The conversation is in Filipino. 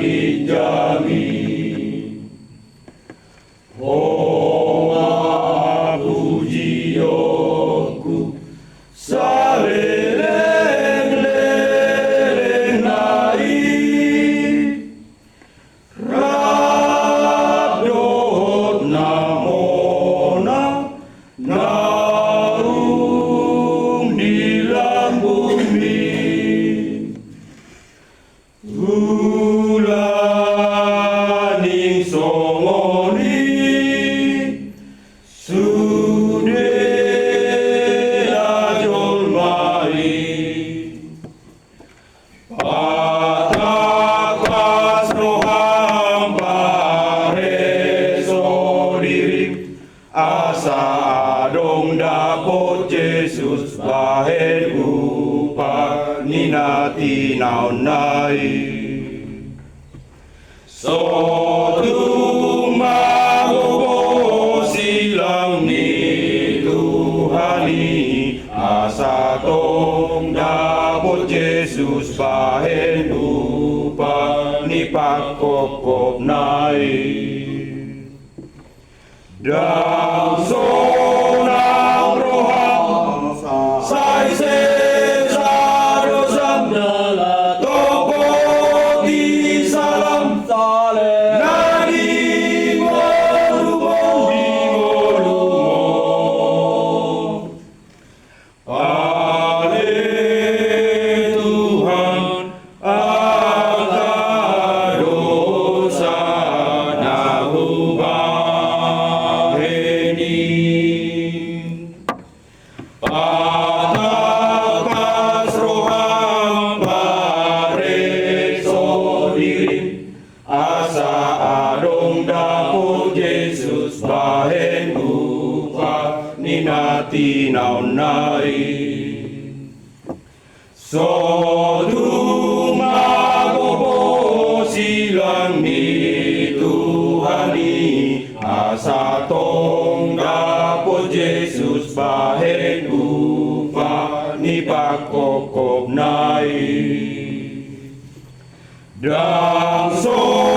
langit jami. Homa pujioku saleleng-leleng nai rabdot namona naung di lambumi ulaning songoni sude ajol mari patakas roham pare sodirim asa adong dapot Yesus bahen upah ninati naunai sotung magobo silang ni Tuhani asa tong dapot Yesus bahen upah ni pakokop nai dang sonang roham sai sesa dosam toko di salam nadi ngolumong Ale Tuhan angkat dosa nahubah patakas roham pare sodirim asa adong dapot Yesus bahen upah ninati naunai sodung magobo silang ni Tuhani asa tong dapot Yesus bahen upah ni pakokop nai dang so